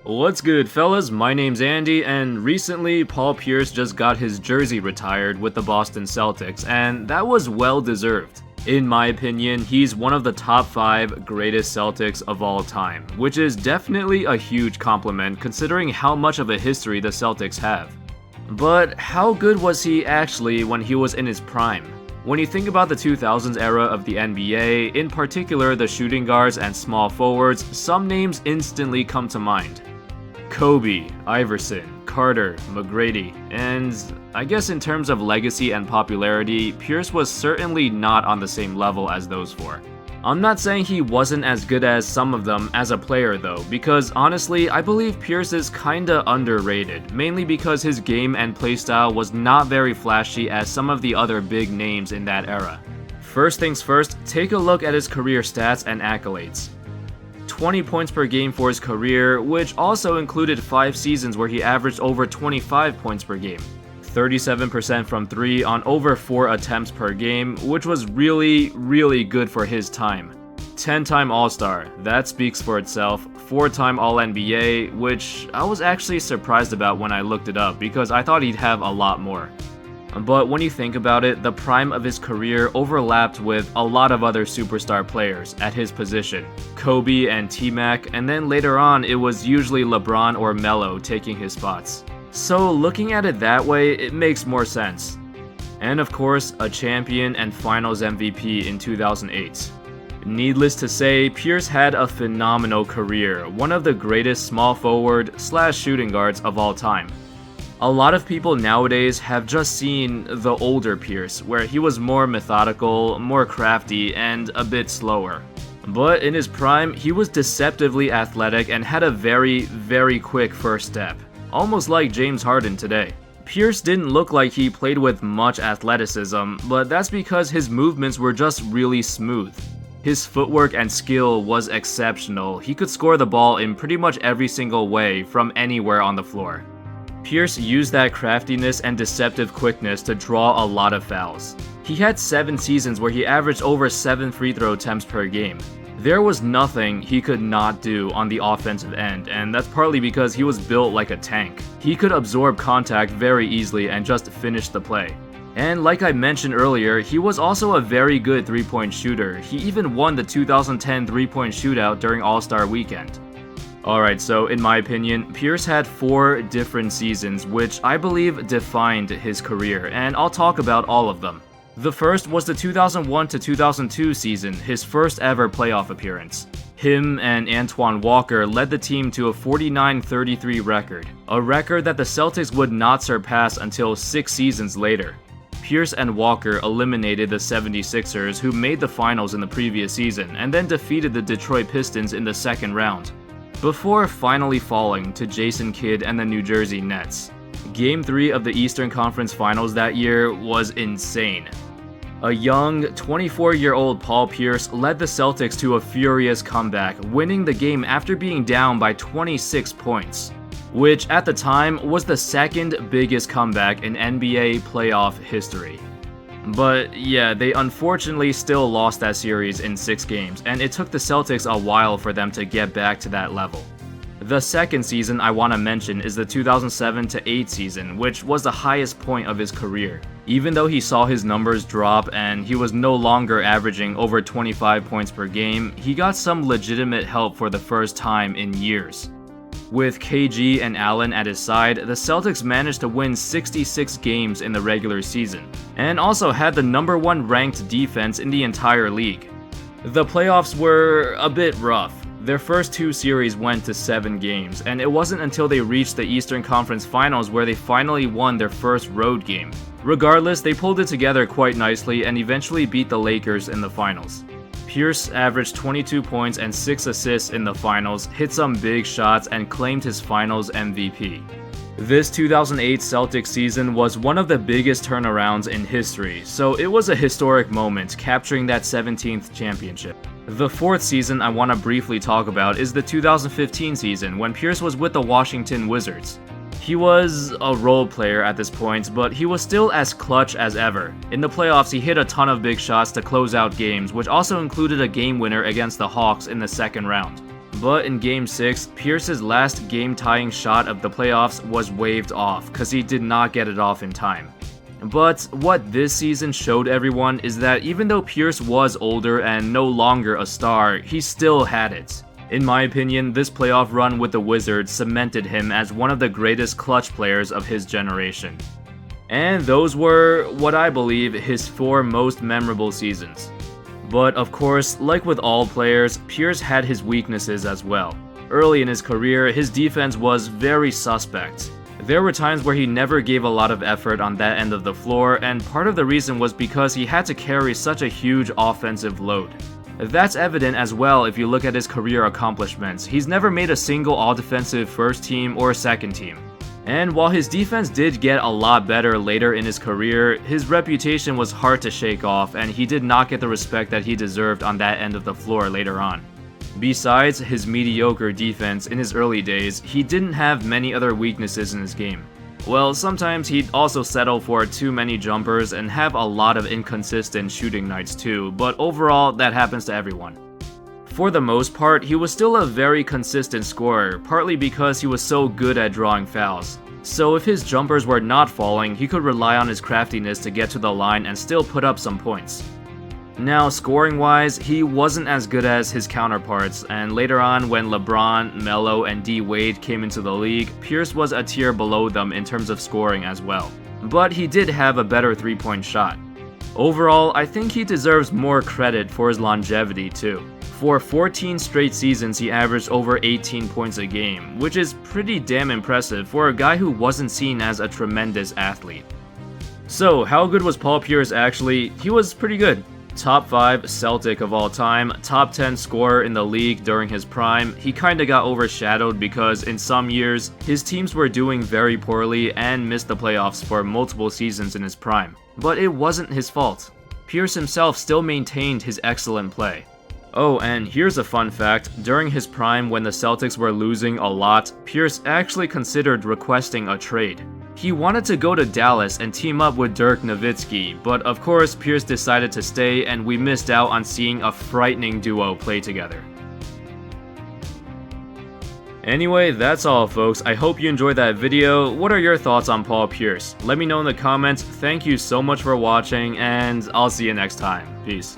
What's good, fellas? My name's Andy, and recently Paul Pierce just got his jersey retired with the Boston Celtics, and that was well deserved. In my opinion, he's one of the top 5 greatest Celtics of all time, which is definitely a huge compliment considering how much of a history the Celtics have. But how good was he actually when he was in his prime? When you think about the 2000s era of the NBA, in particular the shooting guards and small forwards, some names instantly come to mind. Kobe, Iverson, Carter, McGrady, and I guess in terms of legacy and popularity, Pierce was certainly not on the same level as those 4. I'm not saying he wasn't as good as some of them as a player though, because honestly, I believe Pierce is kinda underrated, mainly because his game and playstyle was not very flashy as some of the other big names in that era. First things first, take a look at his career stats and accolades. 20 points per game for his career, which also included 5 seasons where he averaged over 25 points per game. 37% from 3 on over 4 attempts per game, which was really good for his time. 10-time All-Star, that speaks for itself. 4-time All-NBA, which I was actually surprised about when I looked it up because I thought he'd have a lot more. But when you think about it, the prime of his career overlapped with a lot of other superstar players at his position, Kobe and T-Mac, and then later on it was usually LeBron or Melo taking his spots. So looking at it that way, it makes more sense. And of course, a champion and finals MVP in 2008. Needless to say, Pierce had a phenomenal career, one of the greatest small forward / shooting guards of all time. A lot of people nowadays have just seen the older Pierce, where he was more methodical, more crafty, and a bit slower. But in his prime, he was deceptively athletic and had a very quick first step, almost like James Harden today. Pierce didn't look like he played with much athleticism, but that's because his movements were just really smooth. His footwork and skill was exceptional. He could score the ball in pretty much every single way from anywhere on the floor. Pierce used that craftiness and deceptive quickness to draw a lot of fouls. He had 7 seasons where he averaged over 7 free throw attempts per game. There was nothing he could not do on the offensive end, and that's partly because he was built like a tank. He could absorb contact very easily and just finish the play. And like I mentioned earlier, he was also a very good 3-point shooter. He even won the 2010 3-point shootout during All-Star Weekend. Alright, so in my opinion, Pierce had 4 different seasons which I believe defined his career, and I'll talk about all of them. The first was the 2001 to 2002 season, his first ever playoff appearance. Him and Antoine Walker led the team to a 49-33 record, a record that the Celtics would not surpass until 6 seasons later. Pierce and Walker eliminated the 76ers, who made the finals in the previous season, and then defeated the Detroit Pistons in the second round, before finally falling to Jason Kidd and the New Jersey Nets. Game 3 of the Eastern Conference Finals that year was insane. A young, 24-year-old Paul Pierce led the Celtics to a furious comeback, winning the game after being down by 26 points, which at the time was the second biggest comeback in NBA playoff history. But yeah, they unfortunately still lost that series in 6 games, and it took the Celtics a while for them to get back to that level. The second season I want to mention is the 2007-8 season, which was the highest point of his career. Even though he saw his numbers drop and he was no longer averaging over 25 points per game, he got some legitimate help for the first time in years. With KG and Allen at his side, the Celtics managed to win 66 games in the regular season, and also had the number 1 ranked defense in the entire league. The playoffs were a bit rough. Their first 2 series went to 7 games, and it wasn't until they reached the Eastern Conference Finals where they finally won their first road game. Regardless, they pulled it together quite nicely and eventually beat the Lakers in the finals. Pierce averaged 22 points and 6 assists in the finals, hit some big shots, and claimed his finals MVP. This 2008 Celtics season was one of the biggest turnarounds in history, so it was a historic moment, capturing that 17th championship. The 4th season I want to briefly talk about is the 2015 season, when Pierce was with the Washington Wizards. He was a role player at this point, but he was still as clutch as ever. In the playoffs, he hit a ton of big shots to close out games, which also included a game winner against the Hawks in the second round. But in Game 6, Pierce's last game-tying shot of the playoffs was waved off because he did not get it off in time. But what this season showed everyone is that even though Pierce was older and no longer a star, he still had it. In my opinion, this playoff run with the Wizards cemented him as one of the greatest clutch players of his generation. And those were, what I believe, his 4 most memorable seasons. But of course, like with all players, Pierce had his weaknesses as well. Early in his career, his defense was very suspect. There were times where he never gave a lot of effort on that end of the floor, and part of the reason was because he had to carry such a huge offensive load. That's evident as well if you look at his career accomplishments. He's never made a single all-defensive first team or second team. And while his defense did get a lot better later in his career, his reputation was hard to shake off and he did not get the respect that he deserved on that end of the floor later on. Besides his mediocre defense in his early days, he didn't have many other weaknesses in his game. Well, sometimes he'd also settle for too many jumpers and have a lot of inconsistent shooting nights too, but overall that happens to everyone. For the most part, he was still a very consistent scorer, partly because he was so good at drawing fouls. So if his jumpers were not falling, he could rely on his craftiness to get to the line and still put up some points. Now, scoring-wise, he wasn't as good as his counterparts, and later on when LeBron, Melo, and D. Wade came into the league, Pierce was a tier below them in terms of scoring as well. But he did have a better three-point shot. Overall, I think he deserves more credit for his longevity too. For 14 straight seasons, he averaged over 18 points a game, which is pretty damn impressive for a guy who wasn't seen as a tremendous athlete. So, how good was Paul Pierce actually? He was pretty good. Top 5 Celtic of all time, top 10 scorer in the league during his prime. He kinda got overshadowed because in some years, his teams were doing very poorly and missed the playoffs for multiple seasons in his prime. But it wasn't his fault. Pierce himself still maintained his excellent play. Oh, and here's a fun fact. During his prime, when the Celtics were losing a lot, Pierce actually considered requesting a trade. He wanted to go to Dallas and team up with Dirk Nowitzki, but of course Pierce decided to stay and we missed out on seeing a frightening duo play together. Anyway, that's all folks. I hope you enjoyed that video. What are your thoughts on Paul Pierce? Let me know in the comments. Thank you so much for watching, and I'll see you next time. Peace.